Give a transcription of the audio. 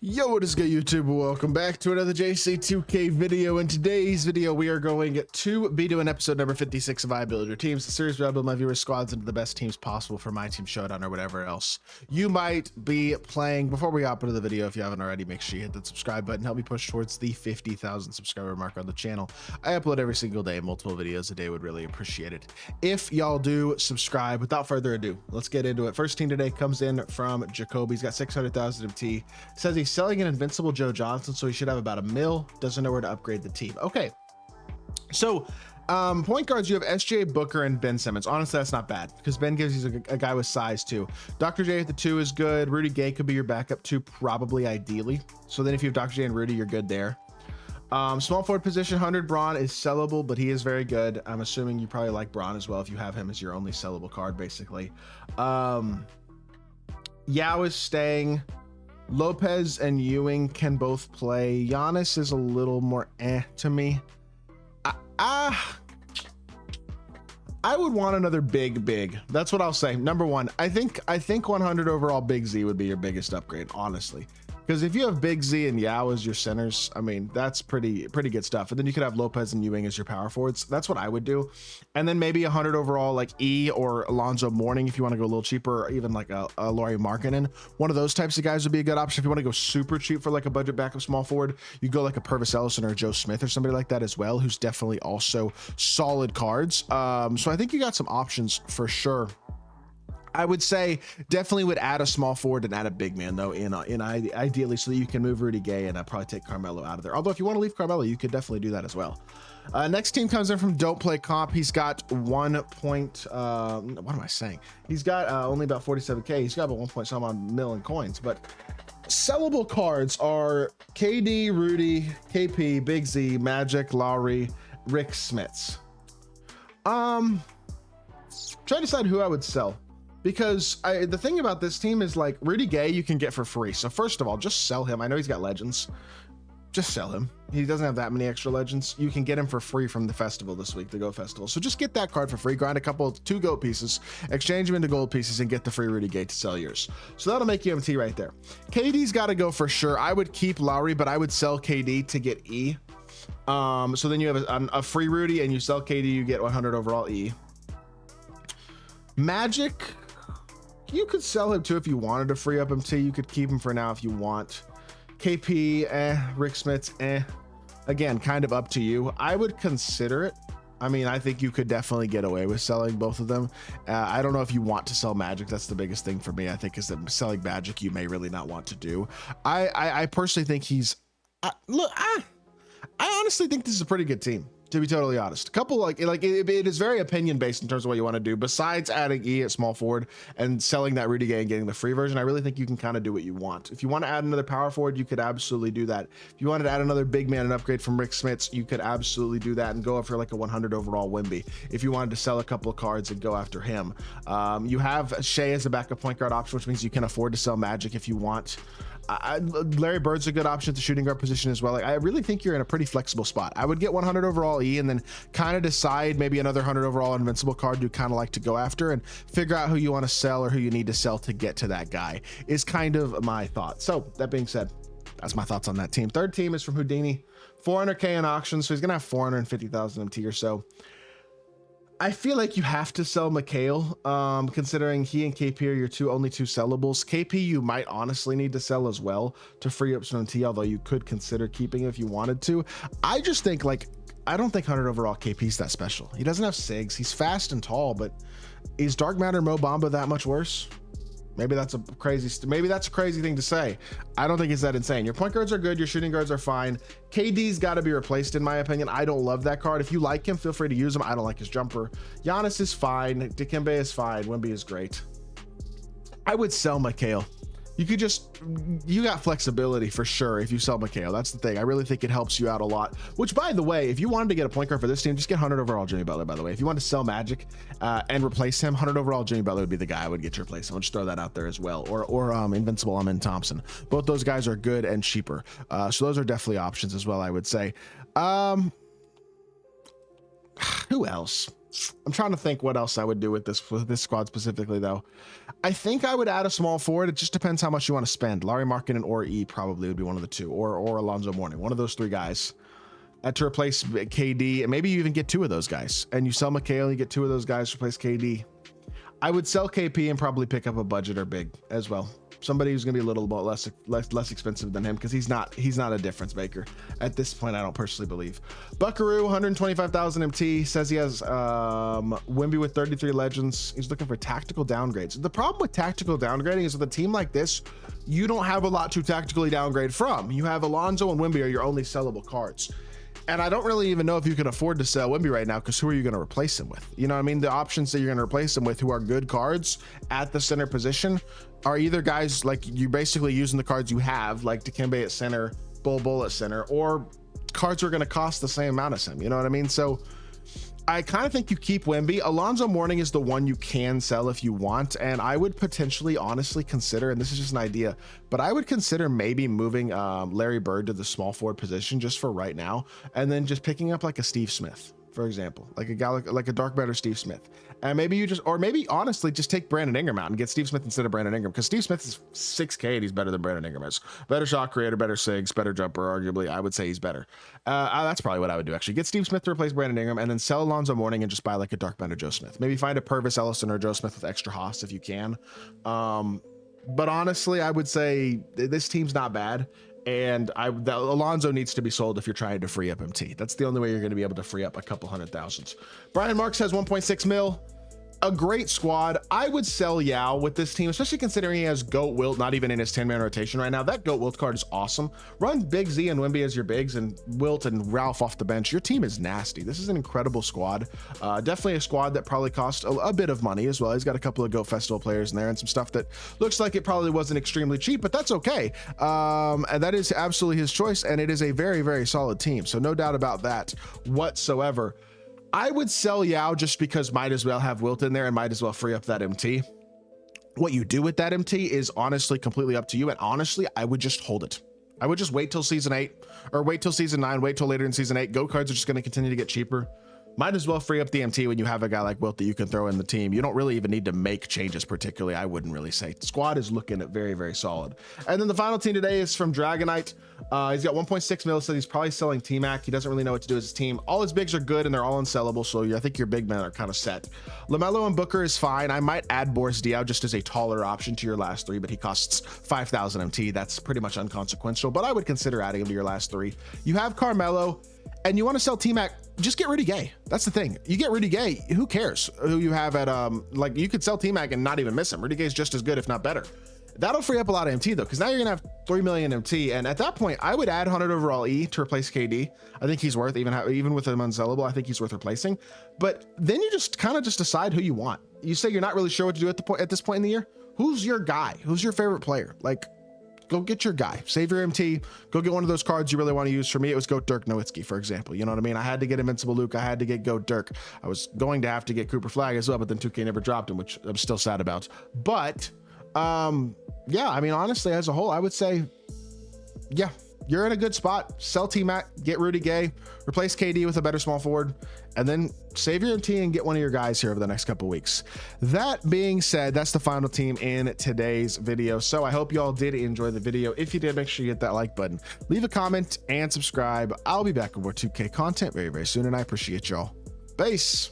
Yo, what is good, YouTube? Welcome back to another JC2K video. In today's video, we are going to be doing episode number 56 of I Build Your Teams, the series where I build my viewers' squads into the best teams possible for my team showdown or whatever else you might be playing. Before we hop into the video, if you haven't already, make sure you hit that subscribe button. Help me push towards the 50,000 subscriber mark on the channel. I upload every single day, multiple videos a day. Would really appreciate it if y'all do subscribe. Without further ado, let's get into it. First team today comes in from Jacoby. He's got 600,000 MT. Says he's selling an invincible Joe Johnson, so he should have about a mil. Doesn't know where to upgrade the team. Okay, so point guards, you have SJ, Booker, and Ben Simmons. Honestly, that's not bad because Ben gives you a guy with size too. Dr. J at the 2 is good. Rudy Gay could be your backup 2, probably, ideally. So then if you have Dr. J and Rudy, you're good there. Small forward position, 100 Braun is sellable, but he is very good. I'm assuming you probably like Braun as well if you have him as your only sellable card, basically. Yao is staying. Lopez and Ewing can both play. Giannis is a little more to me. I would want another big. That's what I'll say. Number one, I think 100 overall Big Z would be your biggest upgrade, honestly. Because if you have Big Z and Yao as your centers, I mean, that's pretty good stuff. And then you could have Lopez and Ewing as your power forwards. That's what I would do. And then maybe 100 overall, like E or Alonzo Mourning, if you want to go a little cheaper, or even like a Lauri Markkanen. One of those types of guys would be a good option. If you want to go super cheap for like a budget backup small forward, you go like a Purvis Ellison or a Joe Smith or somebody like that as well, who's definitely also solid cards. So I think you got some options for sure. I would say definitely would add a small forward and add a big man though ideally, so that you can move Rudy Gay and probably take Carmelo out of there. Although if you want to leave Carmelo, you could definitely do that as well. Next team comes in from Don't Play Comp. He's got what am I saying? He's got only about 47k. He's got about 1 point some on million coins, but sellable cards are KD, Rudy, KP, Big Z, Magic, Lowry, Rick Smits. Try to decide who I would sell. Because the thing about this team is like Rudy Gay you can get for free. So first of all, just sell him. I know he's got legends. Just sell him. He doesn't have that many extra legends. You can get him for free from the festival this week, the Go Festival. So just get that card for free, grind a couple, 2 gold pieces, exchange them into gold pieces, and get the free Rudy Gay to sell yours. So that'll make you MT right there. KD's got to go for sure. I would keep Lowry, but I would sell KD to get E. So then you have a free Rudy and you sell KD, you get 100 overall E. Magic, you could sell him too if you wanted to free up MT. You could keep him for now if you want. KP, Rick Smits, again, kind of up to you. I would consider it. I mean, I think you could definitely get away with selling both of them. I don't know if you want to sell Magic. That's the biggest thing for me, I think, is that selling Magic you may really not want to do. I personally think he's look, I honestly think this is a pretty good team, to be totally honest. A couple it is very opinion based in terms of what you want to do. Besides adding E at small forward and selling that Rudy Gay and getting the free version, I really think you can kind of do what you want. If you want to add another power forward, you could absolutely do that. If you wanted to add another big man and upgrade from Rick Smits, you could absolutely do that and go after like a 100 overall Wemby. If you wanted to sell a couple of cards and go after him, you have Shea as a backup point guard option, which means you can afford to sell Magic if you want. Larry Bird's a good option at the shooting guard position as well. Like, I really think you're in a pretty flexible spot. I would get 100 overall E and then kind of decide maybe another 100 overall invincible card you kind of like to go after and figure out who you want to sell or who you need to sell to get to that guy is kind of my thought. So that being said, that's my thoughts on that team. Third team is from Houdini, 400k in auction, so he's gonna have 450,000 MT or so. I feel like you have to sell Mikhail, considering he and KP are your only two sellables. KP you might honestly need to sell as well to free up some MT, although you could consider keeping it if you wanted to. I just think, like, I don't think 100 overall KP's that special. He doesn't have SIGs. He's fast and tall, but is Dark Matter Mo Bamba that much worse? Maybe that's a crazy thing to say. I don't think it's that insane. Your point guards are good. Your shooting guards are fine. KD's got to be replaced in my opinion. I don't love that card. If you like him, feel free to use him. I don't like his jumper. Giannis is fine. Dikembe is fine. Wemby is great. I would sell Mikhail. You got flexibility for sure if you sell Mikhail. That's the thing. I really think it helps you out a lot. Which, by the way, if you wanted to get a point guard for this team, just get 100 overall Jimmy Butler, by the way. If you want to sell Magic and replace him, 100 overall Jimmy Butler would be the guy I would get to replace him. I'll just throw that out there as well. Or Invincible Amin Thompson. Both those guys are good and cheaper. So those are definitely options as well, I would say. Who else? I'm trying to think what else I would do with this squad specifically, though. I think I would add a small forward. It just depends how much you want to spend. Larry Markkinen or E probably would be one of the two, or Alonzo Mourning, one of those three guys. To replace KD, and maybe you even get two of those guys, and you sell McHale, you get two of those guys to replace KD. I would sell KP and probably pick up a budget or big as well. Somebody who's going to be a little bit less expensive than him, because he's not a difference maker at this point. I don't personally believe. Buckaroo, 125,000 MT, says he has Wemby with 33 legends. He's looking for tactical downgrades. The problem with tactical downgrading is with a team like this, you don't have a lot to tactically downgrade from. You have Alonzo and Wemby are your only sellable cards. And I don't really even know if you can afford to sell Wemby right now, because who are you going to replace him with? You know what I mean? The options that you're going to replace him with who are good cards at the center position are either guys like you basically using the cards you have, like Dikembe at center, Bull at center, or cards are going to cost the same amount as him. You know what I mean? So I kind of think you keep Wemby. Alonzo Mourning is the one you can sell if you want, and I would potentially honestly consider, and this is just an idea, but I would consider maybe moving Larry Bird to the small forward position just for right now, and then just picking up like a Steve Smith, for example, like a guy like a dark better Steve Smith. And maybe you just, or maybe honestly just take Brandon Ingram out and get Steve Smith instead of Brandon Ingram, because Steve Smith is 6K and he's better than Brandon Ingram is. Better shot creator, better SIGs, better jumper, arguably. I would say he's better. That's probably what I would do, actually. Get Steve Smith to replace Brandon Ingram, and then sell Alonzo Mourning and just buy like a dark better Joe Smith. Maybe find a Purvis Ellison or Joe Smith with extra Haas if you can. But honestly, I would say this team's not bad. And Alonzo needs to be sold if you're trying to free up MT. That's the only way you're going to be able to free up a couple $100,000. Brian Marks has 1.6 mil. A great squad. I would sell Yao with this team, especially considering he has Goat Wilt not even in his 10-man rotation right now. That Goat Wilt card is awesome. Run Big Z and Wemby as your bigs and Wilt and Ralph off the bench. Your team is nasty. This is an incredible squad. Definitely a squad that probably cost a bit of money as well. He's got a couple of Goat Festival players in there and some stuff that looks like it probably wasn't extremely cheap, but that's okay. And that is absolutely his choice, and it is a very, very solid team. So no doubt about that whatsoever. I would sell Yao just because might as well have Wilt in there and might as well free up that MT. What you do with that MT is honestly completely up to you. And honestly, I would just hold it. I would just wait till season 8 or wait till season 9, wait till later in season 8. Go cards are just going to continue to get cheaper. Might as well free up the MT when you have a guy like Wilt that you can throw in the team. You don't really even need to make changes particularly, I wouldn't really say. The squad is looking at very, very solid. And then the final team today is from Dragonite. He's got 1.6 mil, so he's probably selling T-Mac. He doesn't really know what to do with his team. All his bigs are good and they're all unsellable, so I think your big men are kind of set. LaMelo and Booker is fine. I might add Boris Diaw just as a taller option to your last three, but he costs 5,000 MT. That's pretty much unconsequential, but I would consider adding him to your last three. You have Carmelo, and you want to sell T-Mac, just get Rudy Gay. That's the thing. You get Rudy Gay, who cares who you have at, like you could sell T-Mac and not even miss him. Rudy Gay is just as good, if not better. That'll free up a lot of MT though, because now you're gonna have 3 million MT, and at that point, I would add 100 overall E to replace KD. I think he's worth, even with him unsellable, I think he's worth replacing. But then you just kind of just decide who you want. You say you're not really sure what to do at this point in the year. Who's your guy? Who's your favorite player? Like, go get your guy. Save your MT. Go get one of those cards you really want to use. For me, it was Goat Dirk Nowitzki, for example. You know what I mean? I had to get Invincible Luke. I had to get Goat Dirk. I was going to have to get Cooper Flag as well, but then 2K never dropped him, which I'm still sad about. But yeah, I mean, honestly, as a whole, I would say, yeah, you're in a good spot. Sell T-Mac, get Rudy Gay, replace KD with a better small forward, and then save your MT and get one of your guys here over the next couple weeks. That being said, that's the final team in today's video. So I hope you all did enjoy the video. If you did, make sure you hit that like button, leave a comment, and subscribe. I'll be back with more 2K content very, very soon, and I appreciate y'all. Peace.